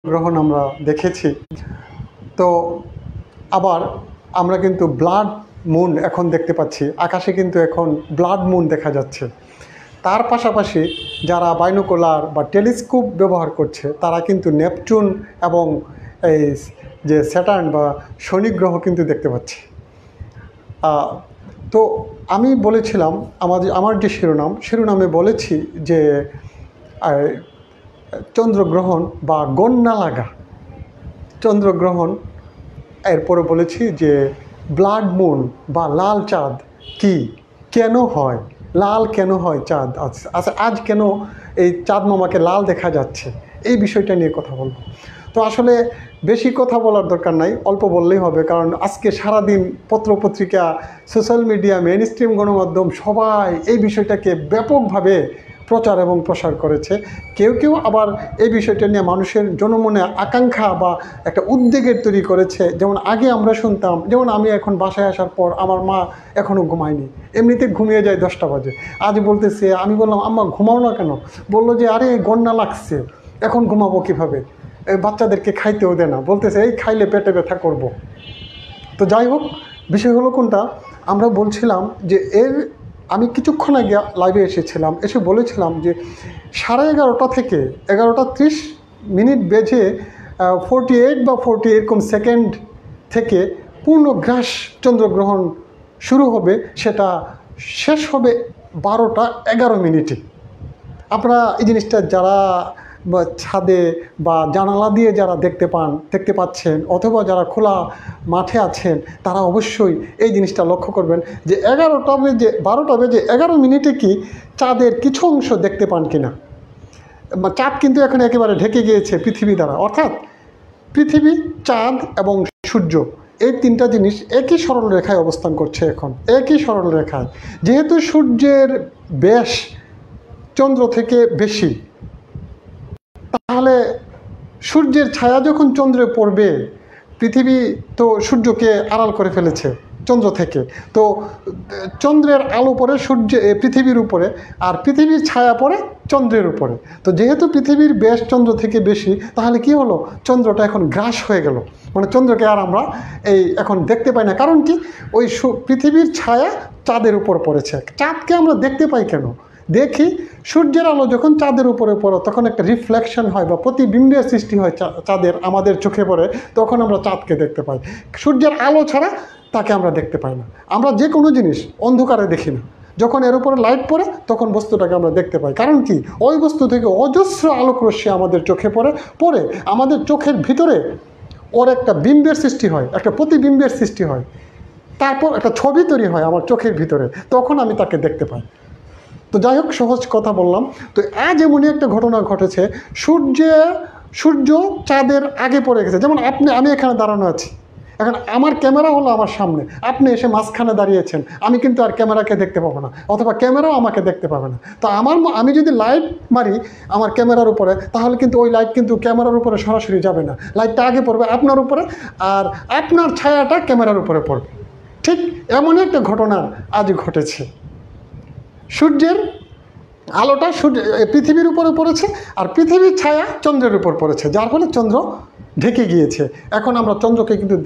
গ্রহণ আমরা দেখেছি। তো আবার আমরা কিন্তু ব্লাড মুন এখন দেখতে পাচ্ছি, আকাশে কিন্তু এখন ব্লাড মুন দেখা যাচ্ছে। তার পাশাপাশি যারা বাইনোকুলার বা টেলিস্কোপ ব্যবহার করছে তারা কিন্তু নেপচুন এবং এই যে স্যাটার্ন বা শনি গ্রহ কিন্তু দেখতে পাচ্ছে। তো আমি বলেছিলাম আমার যে শিরোনামে বলেছি যে চন্দ্রগ্রহণ বা গন্যা লাগা চন্দ্রগ্রহণ, এরপরে বলেছি যে ব্লাড মুন বা লাল চাঁদ কি, কেন হয়, লাল কেন হয় চাঁদ, আচ্ছা আজ কেন এই চাঁদ মামাকে লাল দেখা যাচ্ছে, এই বিষয়টা নিয়ে কথা বলবো। তো আসলে বেশি কথা বলার দরকার নাই, অল্প বললেই হবে, কারণ আজকে সারাদিন পত্রপত্রিকা, সোশ্যাল মিডিয়া, মেইন স্ট্রিম গণমাধ্যম সবাই এই বিষয়টাকে ব্যাপকভাবে প্রচার এবং প্রসার করেছে। কেউ কেউ আবার এই বিষয়টা নিয়ে মানুষের জনমনে আকাঙ্ক্ষা বা একটা উদ্বেগের তৈরি করেছে। যেমন আগে আমরা শুনতাম, যেমন আমি এখন বাসায় আসার পর আমার মা এখনও ঘুমায়নি, এমনিতে ঘুমিয়ে যায় 10টা বাজে। আজ বলতেছে, আমি বললাম আম্মা ঘুমাও না কেন? বললো যে আরে গন্যা লাগছে, এখন ঘুমাবো কীভাবে, বাচ্চাদেরকে খাইতেও দেয় না, বলতেছে এই খাইলে পেটে ব্যথা করব। তো যাই হোক, বিষয় হলো কোনটা, আমরা বলছিলাম যে আমি কিছুক্ষণ আগে লাইভে এসেছিলাম, এসে বলেছিলাম যে 11:30 থেকে 11:30 বেজে 48 বা 40 এরকম সেকেন্ড থেকে পূর্ণগ্রাস চন্দ্রগ্রহণ শুরু হবে, সেটা শেষ হবে 12:11। আপনারা এই জিনিসটা যারা ছাদে বা জানালা দিয়ে যারা দেখতে পাচ্ছেন, অথবা যারা খোলা মাঠে আছেন, তারা অবশ্যই এই জিনিসটা লক্ষ্য করবেন যে 12টা বেজে 11 কি চাঁদের কিছু অংশ দেখতে পান কিনা। চাঁদ কিন্তু এখন একেবারে ঢেকে গিয়েছে পৃথিবী দ্বারা, অর্থাৎ পৃথিবী, চাঁদ এবং সূর্য, এই তিনটা জিনিস একই সরল রেখায় অবস্থান করছে এখন, একই সরল রেখায়। যেহেতু সূর্যের ব্যাস চন্দ্র থেকে বেশি, তাহলে সূর্যের ছায়া যখন চন্দ্রে পড়বে, পৃথিবী তো সূর্যকে আড়াল করে ফেলেছে চন্দ্র থেকে, তো চন্দ্রের আলো পড়ে পৃথিবীর উপরে, আর পৃথিবীর ছায়া পড়ে চন্দ্রের উপরে। তো যেহেতু পৃথিবীর ব্যাস চন্দ্র থেকে বেশি, তাহলে কি হলো, চন্দ্রটা এখন গ্রাস হয়ে গেল, মানে চন্দ্রকে আর আমরা এখন দেখতে পাই না। কারণ কি, ওই পৃথিবীর ছায়া চাঁদের উপর পড়েছে। চাঁদকে আমরা দেখতে পাই কেন? দেখি, সূর্যের আলো যখন চাঁদের উপরে পড়ে তখন একটা রিফ্লেকশন হয় বা প্রতিবিম্বের সৃষ্টি হয় চাঁদের আমাদের চোখে পড়ে, তখন আমরা চাঁদকে দেখতে পাই। সূর্যের আলো ছাড়া তাকে আমরা দেখতে পাই না। আমরা যে কোনো জিনিস অন্ধকারে দেখি না, যখন এর উপরে লাইট পড়ে তখন বস্তুটাকে আমরা দেখতে পাই। কারণ কি, ওই বস্তু থেকে অজস্র আলোকরশ্মি আমাদের চোখে পড়ে আমাদের চোখের ভিতরে ওর একটা বিম্বের সৃষ্টি হয়, একটা প্রতিবিম্বের সৃষ্টি হয়, তারপর একটা ছবি তৈরি হয় আমার চোখের ভিতরে, তখন আমি তাকে দেখতে পাই। তো যাই হোক, সহজ কথা বললাম। তো আজ এমনই একটা ঘটনা ঘটেছে, সূর্য চাঁদের আগে পড়ে গেছে। যেমন আমি এখানে দাঁড়ানো আছি, এখন আমার ক্যামেরা হলো আমার সামনে, আপনি এসে মাঝখানে দাঁড়িয়েছেন, আমি কিন্তু আর ক্যামেরাকে দেখতে পাবো না, অথবা ক্যামেরাও আমাকে দেখতে পাবে না। তো আমি যদি লাইট মারি আমার ক্যামেরার উপরে, তাহলে কিন্তু ওই লাইট কিন্তু ক্যামেরার উপরে সরাসরি যাবে না, লাইটটা আগে পড়বে আপনার উপরে, আর আপনার ছায়াটা ক্যামেরার উপরে পড়বে। ঠিক এমনই একটা ঘটনা আজ ঘটেছে। সূর্যের আলোটা পৃথিবীর উপরে পড়েছে, আর পৃথিবীর ছায়া চন্দ্রের উপর পড়েছে, যার ফলে চন্দ্র ঢেকে গিয়েছে। এখন আমরা চন্দ্রকে কিন্তু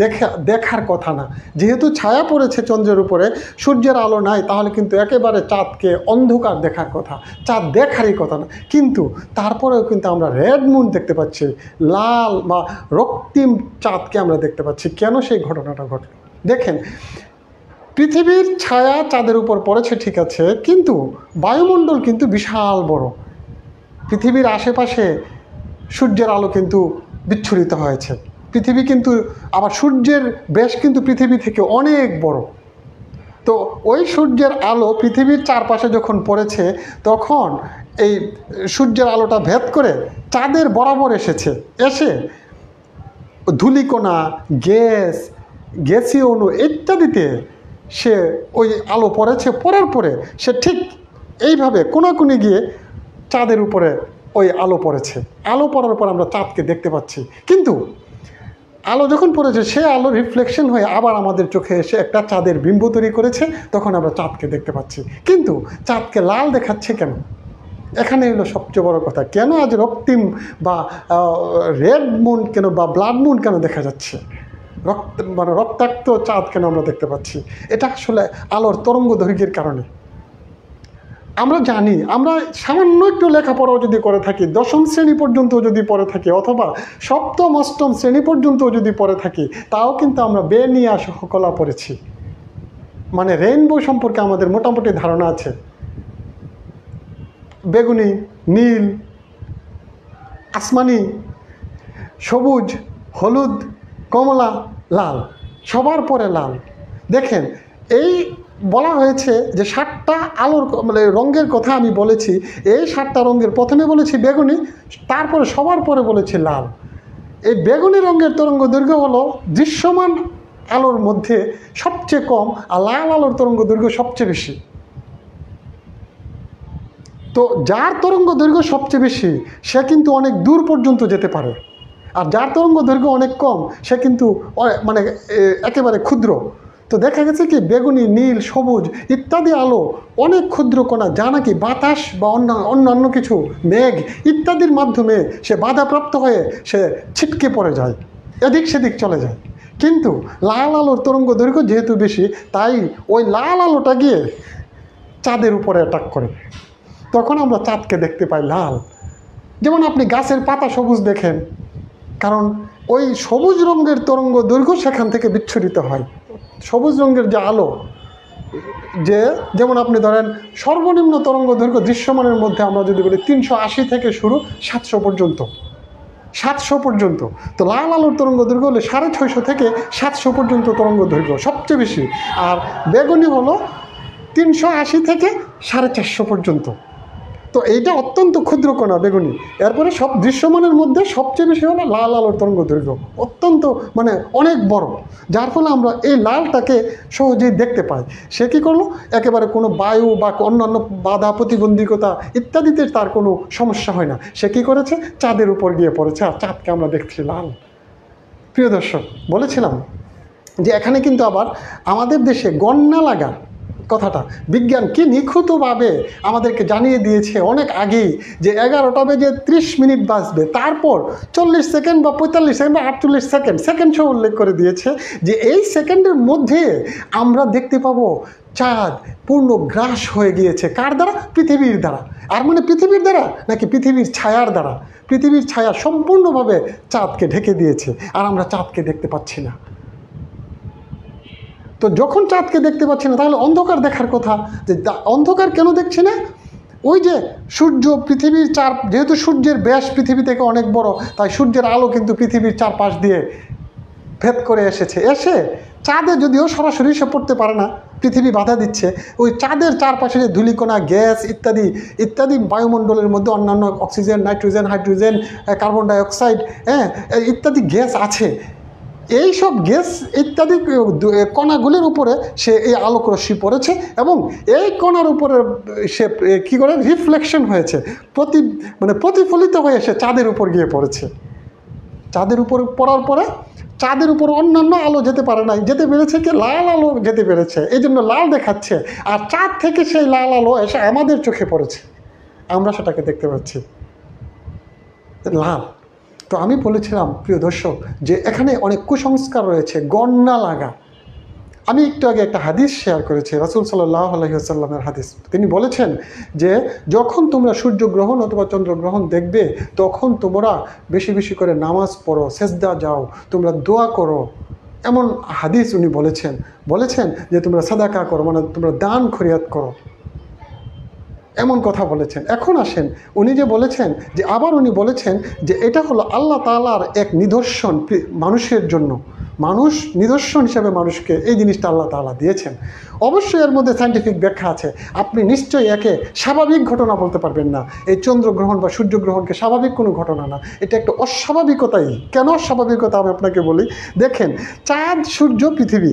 দেখার কথা না, যেহেতু ছায়া পড়েছে চন্দ্রের উপরে, সূর্যের আলো নাই, তাহলে কিন্তু একেবারে চাঁদকে অন্ধকার দেখার কথা, চাঁদ দেখারই কথা না। কিন্তু তারপরেও কিন্তু আমরা রেড মুন দেখতে পাচ্ছি, লাল বা রক্তিম চাঁদকে আমরা দেখতে পাচ্ছি। কেন সেই ঘটনাটা ঘটল? দেখেন, পৃথিবীর ছায়া চাঁদের উপর পড়েছে ঠিক আছে, কিন্তু বায়ুমণ্ডল কিন্তু বিশাল বড়। পৃথিবীর আশেপাশে সূর্যের আলো কিন্তু বিচ্ছুরিত হয়েছে। পৃথিবী কিন্তু আবার সূর্যের ব্যাস কিন্তু পৃথিবী থেকে অনেক বড়। তো ওই সূর্যের আলো পৃথিবীর চারপাশে যখন পড়েছে, তখন এই সূর্যের আলোটা ভেদ করে চাঁদের বরাবর এসে ধূলিকণা, গ্যাসীয় অণু ইত্যাদিতে সে ওই আলো পড়ার পরে সে ঠিক এইভাবে কোণাকুণি গিয়ে চাঁদের উপরে ওই আলো পড়েছে। আলো পড়ার পর আমরা চাঁদকে দেখতে পাচ্ছি, কিন্তু আলো যখন পড়েছে সে আলো রিফ্লেকশন হয়ে আবার আমাদের চোখে এসে একটা চাঁদের বিম্ব তৈরি করেছে, তখন আমরা চাঁদকে দেখতে পাচ্ছি। কিন্তু চাঁদকে লাল দেখাচ্ছে কেন? এখানে হলো সবচেয়ে বড় কথা, কেন আজ রক্তিম বা রেড মুন কেন বা ব্লাড মুন কেন দেখা যাচ্ছে, মানে রক্তাক্ত চাঁদ কেন আমরা দেখতে পাচ্ছি? এটা আসলে আলোর তরঙ্গ দৈর্ঘ্যের কারণে। আমরা জানি, আমরা সামান্য একটু লেখাপড়াও যদি করে থাকি, দশম শ্রেণী পর্যন্ত যদি পড়ে থাকি, অথবা সপ্তম অষ্টম শ্রেণী পর্যন্ত যদি পড়ে থাকি, তাও কিন্তু আমরা বেনিয়া কলা পড়েছি। মানে রেইনবো সম্পর্কে আমাদের মোটামুটি ধারণা আছে। বেগুনি, নীল, আসমানি, সবুজ, হলুদ, কমলা, লাল, সবার পরে লাল। দেখেন, এই বলা হয়েছে যে 7টা আলোর মানে রঙের কথা আমি বলেছি। এই 7টা রঙের প্রথমে বলেছি বেগুনি, তারপরে সবার পরে বলেছি লাল। এই বেগুনি রঙের তরঙ্গ দৈর্ঘ্য হলো দৃশ্যমান আলোর মধ্যে সবচেয়ে কম, আর লাল আলোর তরঙ্গ দৈর্ঘ্য সবচেয়ে বেশি। তো যার তরঙ্গ দৈর্ঘ্য সবচেয়ে বেশি সে কিন্তু অনেক দূর পর্যন্ত যেতে পারে, আর যার তরঙ্গ দৈর্ঘ্য অনেক কম সে কিন্তু মানে একেবারে ক্ষুদ্র। তো দেখা গেছে কি বেগুনি, নীল, সবুজ ইত্যাদি আলো অনেক ক্ষুদ্র কণা, যা নাকি বাতাস বা অন্যান্য কিছু মেঘ ইত্যাদির মাধ্যমে সে বাধাপ্রাপ্ত হয়ে সে ছিটকে পড়ে যায়, এদিক সেদিক চলে যায়। কিন্তু লাল আলোর তরঙ্গ দৈর্ঘ্য যেহেতু বেশি, তাই ওই লাল আলোটা গিয়ে চাঁদের উপরে অ্যাটাক করে, তখন আমরা চাঁদকে দেখতে পাই লাল। যেমন আপনি গাছের পাতা সবুজ দেখেন, কারণ ওই সবুজ রঙের তরঙ্গ দৈর্ঘ্য সেখান থেকে বিচ্ছুরিত হয়। সবুজ রঙের যে আলো, যেমন আপনি ধরেন সর্বনিম্ন তরঙ্গ দৈর্ঘ্য দৃশ্যমানের মধ্যে আমরা যদি বলি 380 থেকে শুরু 700 পর্যন্ত, 700 পর্যন্ত। তো লাল আলোর তরঙ্গ দৈর্ঘ্য হলে 650 থেকে 700 পর্যন্ত তরঙ্গ দৈর্ঘ্য সবচেয়ে বেশি। আর বেগুনি হলো 380 থেকে 450 পর্যন্ত। তো এইটা অত্যন্ত ক্ষুদ্র কণা বেগুনি। এরপরে সব দৃশ্যমানের মধ্যে সবচেয়ে বেশি হলো লাল আলোর তরঙ্গ দৈর্ঘ্য, অত্যন্ত মানে অনেক বড়, যার ফলে আমরা এই লালটাকে সহজেই দেখতে পাই। সে কী করলো, একেবারে কোনো বায়ু বা অন্যান্য বাধা প্রতিবন্ধকতা ইত্যাদিতে তার কোনো সমস্যা হয় না। সে কী করেছে, চাঁদের উপর গিয়ে পড়েছে, আর চাঁদকে আমরা দেখছি লাল। প্রিয় দর্শক, বলেছিলাম যে এখানে কিন্তু আবার আমাদের দেশে গণনা লাগা কথাটা বিজ্ঞান কি নিখুঁতভাবে আমাদেরকে জানিয়ে দিয়েছে অনেক আগেই, যে 11টা বেজে 30 মিনিট বাজবে, তারপর 40 সেকেন্ড বা 45 সেকেন্ড বা 48 সেকেন্ড সহ উল্লেখ করে দিয়েছে যে এই সেকেন্ডের মধ্যে আমরা দেখতে পাবো চাঁদ পূর্ণ গ্রাস হয়ে গিয়েছে। কার দ্বারা? পৃথিবীর দ্বারা। আর মানে পৃথিবীর দ্বারা নাকি পৃথিবীর ছায়ার দ্বারা? পৃথিবীর ছায়া সম্পূর্ণভাবে চাঁদকে ঢেকে দিয়েছে, আর আমরা চাঁদকে দেখতে পাচ্ছি না। তো যখন চাঁদকে দেখতে পাচ্ছি না, তাহলে অন্ধকার দেখার কথা। যে অন্ধকার কেন দেখছি না? ওই যে সূর্য পৃথিবীর যেহেতু সূর্যের ব্যাস পৃথিবী থেকে অনেক বড়, তাই সূর্যের আলো কিন্তু পৃথিবীর চারপাশ দিয়ে ভেদ করে এসে চাঁদে যদিও সরাসরি সে পড়তে পারে না, পৃথিবী বাধা দিচ্ছে। ওই চাঁদের চারপাশে যে ধূলিকণা, গ্যাস ইত্যাদি ইত্যাদি বায়ুমণ্ডলের মধ্যে অন্যান্য oxygen, nitrogen, hydrogen, carbon dioxide ইত্যাদি গ্যাস আছে, এই সব গ্যাস ইত্যাদি কণাগুলির উপরে সে এই আলোক রশ্মি পড়েছে, এবং এই কণার উপরে সে কী করে রিফ্লেকশন হয়েছে, প্রতিফলিত হয়ে সে চাঁদের উপর গিয়ে পড়েছে। চাঁদের উপর পড়ার পরে চাঁদের উপর অন্যান্য আলো যেতে পারে নাই, যেতে পেরেছে কি লাল আলো যেতে পেরেছে, এই জন্য লাল দেখাচ্ছে। আর চাঁদ থেকে সেই লাল আলো এসে আমাদের চোখে পড়েছে, আমরা সেটাকে দেখতে পাচ্ছি লাল। তো আমি বলেছিলাম প্রিয় দর্শক যে এখানে অনেক কুসংস্কার রয়েছে, গণনা লাগা। আমি একটু আগে একটা হাদিস শেয়ার করেছি, রাসূল সাল্লাল্লাহু আলাইহি ওয়াসাল্লামের হাদিস। তিনি বলেছেন যে যখন তোমরা সূর্যগ্রহণ অথবা চন্দ্রগ্রহণ দেখবে, তখন তোমরা বেশি বেশি করে নামাজ পড়ো, সেজদা যাও, তোমরা দোয়া করো। এমন হাদিস উনি বলেছেন যে তোমরা সাদাকা করো, মানে তোমরা দান খরিয়াত করো, এমন কথা বলেছেন। এখন আসেন, উনি যে বলেছেন যে আবার উনি বলেছেন যে এটা হলো আল্লাহ তাআলার এক নিদর্শন মানুষের জন্য, মানুষ নিদর্শন হিসেবে মানুষকে এই জিনিসটা আল্লাহ তাআলা দিয়েছেন। অবশ্যই এর মধ্যে সায়েন্টিফিক ব্যাখ্যা আছে। আপনি নিশ্চয়ই একে স্বাভাবিক ঘটনা বলতে পারবেন না। এই চন্দ্রগ্রহণ বা সূর্যগ্রহণকে স্বাভাবিক কোনো ঘটনা না, এটা একটা অস্বাভাবিকতাই। কেন অস্বাভাবিকতা আমি আপনাকে বলি। দেখেন, চাঁদ, সূর্য, পৃথিবী,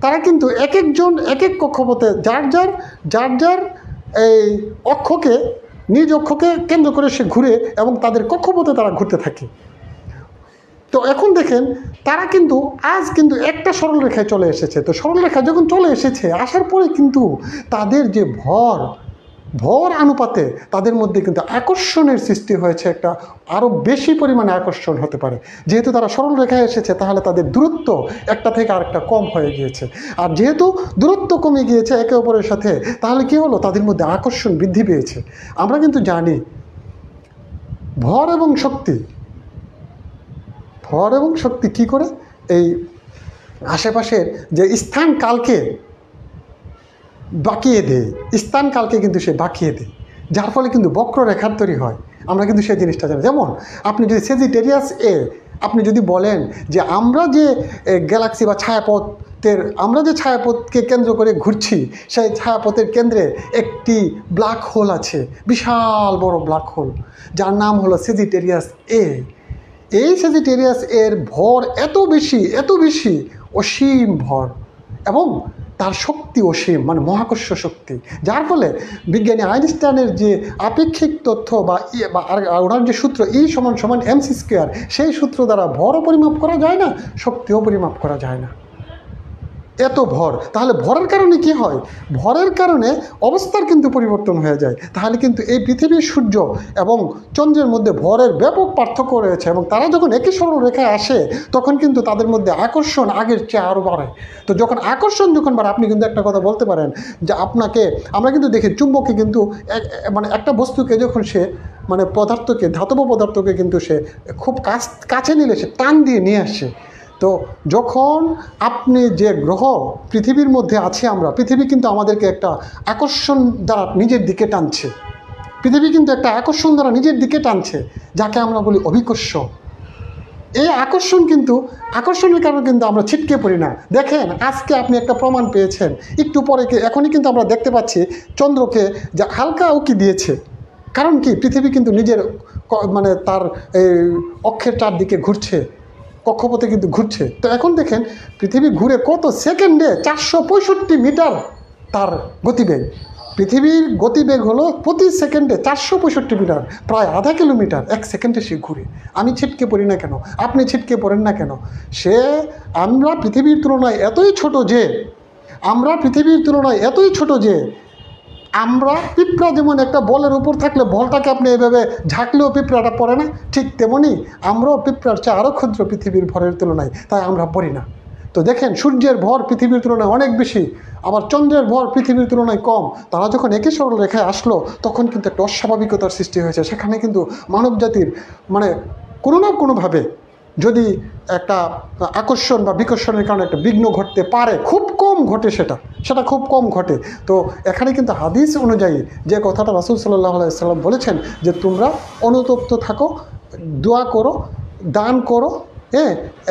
তারা কিন্তু এক একজন এক এক কক্ষপথে যার যার এই অক্ষকে, নিজ অক্ষকে কেন্দ্র করে সে ঘুরে, এবং তাদের কক্ষপথে তারা ঘুরতে থাকে। তো এখন দেখেন, তারা কিন্তু আজ কিন্তু একটা সরলরেখায় চলে এসেছে। তো সরলরেখা যখন চলে এসেছে, আসার পরে কিন্তু তাদের যে ভর, ভর অনুপাতে তাদের মধ্যে কিন্তু আকর্ষণের সৃষ্টি হয়েছে, একটা আরও বেশি পরিমাণে আকর্ষণ হতে পারে। যেহেতু তারা সরল রেখায় এসেছে, তাহলে তাদের দূরত্ব একটা থেকে আরেকটা কম হয়ে গিয়েছে। আর যেহেতু দূরত্ব কমে গিয়েছে একে অপরের সাথে, তাহলে কী হলো, তাদের মধ্যে আকর্ষণ বৃদ্ধি পেয়েছে। আমরা কিন্তু জানি ভর এবং শক্তি কী করে এই আশেপাশের যে স্থান কালকে বাঁকিয়ে দেয়, স্থানকালকে কিন্তু সে বাঁকিয়ে দেয়, যার ফলে কিন্তু বক্ররেখার তৈরি হয়। আমরা কিন্তু সেই জিনিসটা জানি। যেমন আপনি যদি সেজিটেরিয়াস এ আপনি যদি বলেন যে আমরা যে গ্যালাক্সি বা আমরা যে ছায়াপথকে কেন্দ্র করে ঘুরছি, সেই ছায়াপথের কেন্দ্রে একটি ব্ল্যাক হোল আছে, বিশাল বড় ব্ল্যাক হোল, যার নাম হলো সেজিটেরিয়াস এ। এই সেজিটেরিয়াস এর ভর এত বেশি অসীম ভর, এবং তার শক্তি অসীম, মানে মহাকর্ষ শক্তি, যার ফলে বিজ্ঞানী আইনস্টাইনের যে আপেক্ষিক তথ্য বা ওনার যে সূত্র E=mc², সেই সূত্র দ্বারা ভরও পরিমাপ করা যায় না, শক্তিও পরিমাপ করা যায় না। এত ভর, তাহলে ভরের কারণে কি হয়? ভরের কারণে অবস্থার কিন্তু পরিবর্তন হয়ে যায়। তাহলে কিন্তু এই পৃথিবীর, সূর্য এবং চন্দ্রের মধ্যে ভরের ব্যাপক পার্থক্য রয়েছে, এবং তারা যখন একই সরল রেখায় আসে তখন কিন্তু তাদের মধ্যে আকর্ষণ আগের চেয়ে আরও বাড়ে। তো যখন আকর্ষণ বাড়ে, আপনি কিন্তু একটা কথা বলতে পারেন যে আমরা কিন্তু দেখি চুম্বকে কিন্তু একটা বস্তুকে যখন সে ধাতব পদার্থকে কিন্তু সে খুব কাছে নিলে সে টান দিয়ে নিয়ে আসে। তো যখন আপনি যে গ্রহ পৃথিবীর মধ্যে আছি আমরা, পৃথিবী কিন্তু আমাদেরকে একটা আকর্ষণ দ্বারা নিজের দিকে টানছে, যাকে আমরা বলি অভিকর্ষ। এই আকর্ষণের কারণে কিন্তু আমরা ছিটকে পড়ি না। দেখেন, আজকে আপনি একটা প্রমাণ পেয়েছেন, একটু পরে এখনই কিন্তু আমরা দেখতে পাচ্ছি চন্দ্রকে যা হালকা উকি দিয়েছে। কারণ কি? পৃথিবী কিন্তু নিজের তার অক্ষের চারদিকে ঘুরছে, কক্ষপথে কিন্তু ঘুরছে। তো এখন দেখেন পৃথিবী ঘুরে কত সেকেন্ডে 465 মিটার তার গতিবেগ। পৃথিবীর গতিবেগ হলো প্রতি সেকেন্ডে 465 মিটার, প্রায় আধা কিলোমিটার এক সেকেন্ডে সে ঘুরে। আমি ছিটকে পড়ি না কেন? আপনি ছিটকে পড়েন না কেন? আমরা পৃথিবীর তুলনায় এতই ছোট যে আমরা পিঁপড়া যেমন একটা বলের উপর থাকলে বলটাকে আপনি এভাবে ঝাঁকলেও পিঁপড়াটা পড়ে না, ঠিক তেমনি আমরাও পিঁপড়ার চেয়ে আরও ক্ষুদ্র পৃথিবীর ভরের তুলনায়, তাই আমরা পড়ি না। তো দেখেন, সূর্যের ভর পৃথিবীর তুলনায় অনেক বেশি, আবার চন্দ্রের ভর পৃথিবীর তুলনায় কম। তারা যখন একই সরল রেখায় আসলো তখন কিন্তু একটা অস্বাভাবিকতার সৃষ্টি হয়েছে। সেখানে কিন্তু মানব জাতির কোনো না কোনোভাবে যদি একটা আকর্ষণ বা বিকর্ষণের কারণে একটা বিঘ্ন ঘটতে পারে, খুব কম ঘটে, সেটা খুব কম ঘটে। তো এখানে কিন্তু হাদিস অনুযায়ী যে কথাটা রাসূল সাল্লাল্লাহু আলাইহি সাল্লাম বলেছেন যে তোমরা অনুতপ্ত থাকো, দোয়া করো, দান করো,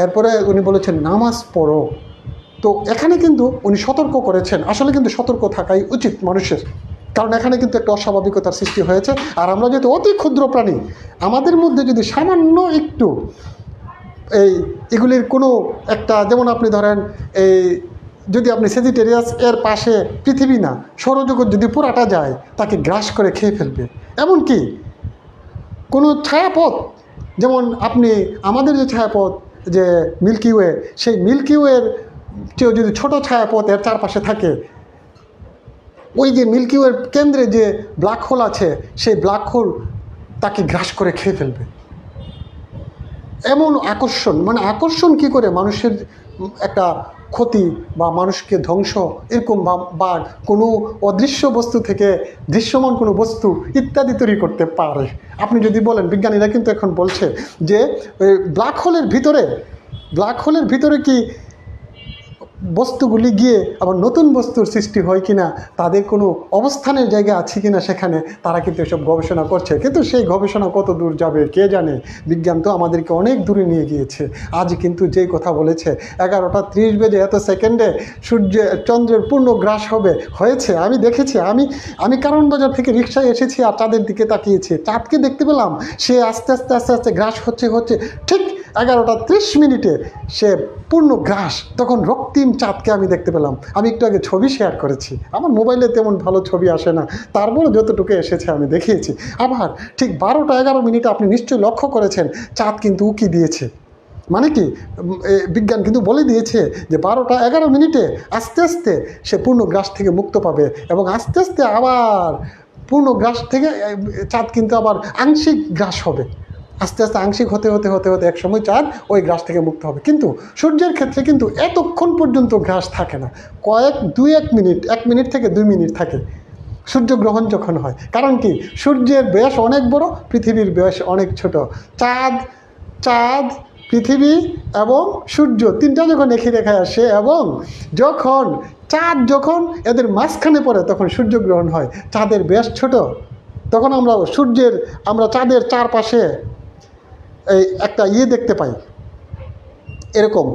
এরপরে উনি বলেছেন নামাজ পড়ো। তো এখানে কিন্তু উনি সতর্ক করেছেন। আসলে কিন্তু সতর্ক থাকাই উচিত মানুষের, কারণ এখানে কিন্তু একটা অস্বাভাবিকতার সৃষ্টি হয়েছে। আর আমরা যেহেতু অতি ক্ষুদ্র প্রাণী, আমাদের মধ্যে যদি সামান্য একটু এগুলির কোনো একটা, যেমন আপনি ধরেন যদি আপনি সেজিটেরিয়াস এর পাশে পৃথিবী না, সৌরজগৎ যদি পুরাটা যায়, তাকে গ্রাস করে খেয়ে ফেলবে। এমনকি কোনো ছায়াপথ, যেমন আমাদের যে ছায়াপথ যে মিল্কি ওয়ে, সেই মিল্কি ওয়ের চেয়েও যদি ছোট ছায়াপথ এর চারপাশে থাকে, ওই যে মিল্কি ওয়ের কেন্দ্রে যে ব্ল্যাক হোল আছে, সেই ব্ল্যাক হোল তাকে গ্রাস করে খেয়ে ফেলবে। এমন আকর্ষণ কি করে মানুষের একটা ক্ষতি বা মানুষকে ধ্বংস, এরকম বা কোনো অদৃশ্য বস্তু থেকে দৃশ্যমান কোনো বস্তু ইত্যাদি তৈরি করতে পারে। আপনি যদি বলেন, বিজ্ঞানীরা কিন্তু এখন বলছে যে ব্ল্যাক হোলের ভিতরে কি বস্তুগুলি গিয়ে আবার নতুন বস্তুর সৃষ্টি হয় কিনা, তাদের কোনো অবস্থানের জায়গা আছে কিনা, সেখানে তারা কিন্তু এসব গবেষণা করছে। কিন্তু সেই গবেষণা কত দূর যাবে কে জানে। বিজ্ঞান তো আমাদেরকে অনেক দূরে নিয়ে গিয়েছে। আজ কিন্তু যেই কথা বলেছে 11:30 বেজে এত সেকেন্ডে চন্দ্রের পূর্ণ গ্রাস হয়েছে, আমি দেখেছি। আমি কারণ বাজার থেকে রিক্সায় এসেছি আর চাঁদের দিকে তাকিয়েছি, চাঁদকে দেখতে পেলাম। সে আস্তে আস্তে গ্রাস হচ্ছে, ঠিক 11:30 সে পূর্ণ গ্রাস। তখন রক্তিম চাঁদকে আমি দেখতে পেলাম। আমি একটু আগে ছবি শেয়ার করেছি, আমার মোবাইলে তেমন ভালো ছবি আসে না, তারপরে যতটুকু এসেছে আমি দেখিয়েছি। আবার ঠিক 12:11 আপনি নিশ্চয়ই লক্ষ্য করেছেন, চাঁদ কিন্তু উকি দিয়েছে। মানে কি, বিজ্ঞান কিন্তু বলে দিয়েছে যে 12:11 আস্তে আস্তে সে পূর্ণ গ্রাস থেকে মুক্ত পাবে, এবং আস্তে আস্তে আবার পূর্ণ গ্রাস থেকে চাঁদ কিন্তু আবার আংশিক গ্রাস হবে, আস্তে আস্তে আংশিক হতে হতে হতে হতে একসময় চাঁদ ওই গ্রাস থেকে মুক্ত হবে। কিন্তু সূর্যের ক্ষেত্রে কিন্তু এতক্ষণ পর্যন্ত গ্রাস থাকে না, এক মিনিট থেকে 2 মিনিট থাকে সূর্যগ্রহণ যখন হয়। কারণ কি, সূর্যের ব্যাস অনেক বড়, পৃথিবীর ব্যাস অনেক ছোট। চাঁদ পৃথিবী এবং সূর্য তিনটা যখন একই রেখায় আসে এবং যখন এদের মাঝখানে পড়ে তখন সূর্যগ্রহণ হয়। চাঁদের ব্যাস ছোট, তখন আমরা চাঁদের চারপাশে এই একটা দেখতে পাই, এরকম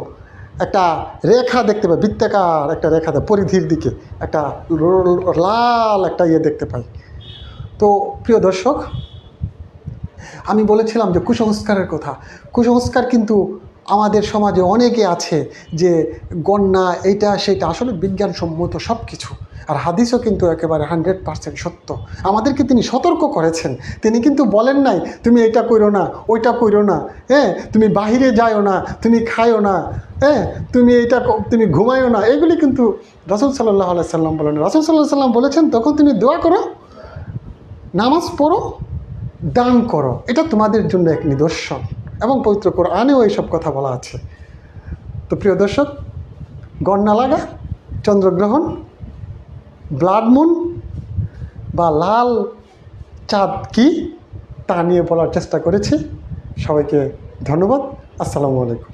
একটা রেখা দেখতে পাই, বৃত্তাকার একটা রেখা, পরিধির দিকে একটা লাল একটা দেখতে পাই। তো প্রিয় দর্শক, আমি বলেছিলাম যে কুসংস্কারের কথা। কুসংস্কার কিন্তু আমাদের সমাজে অনেকে আছে যে গণনা এইটা সেটা, আসলে বিজ্ঞানসম্মত সব কিছু। আর হাদিসও কিন্তু একেবারে 100% সত্য। আমাদেরকে তিনি সতর্ক করেছেন, তিনি কিন্তু বলেন নাই তুমি এটা কইরো না, ওইটা কইরো না, তুমি বাহিরে যাইও না, তুমি খাইও না, তুমি ঘুমাইও না, এগুলি কিন্তু রাসূল সাল্লাল্লাহু আলাইহি সাল্লাম বলেন। রাসূল সাল্লাল্লাহু আলাইহি সাল্লাম বলেছেন তখন তুমি দোয়া করো, নামাজ পড়ো, দান করো, এটা তোমাদের জন্য এক নিদর্শন, এবং পবিত্র কোরআনেও এইসব কথা বলা আছে। তো প্রিয় দর্শক, গণনা লাগা, চন্দ্রগ্রহণ, ব্লাড মুন বা লাল চাঁদ কি তা নিয়ে বলার চেষ্টা করেছি। সবাইকে ধন্যবাদ। আসসালামু আলাইকুম।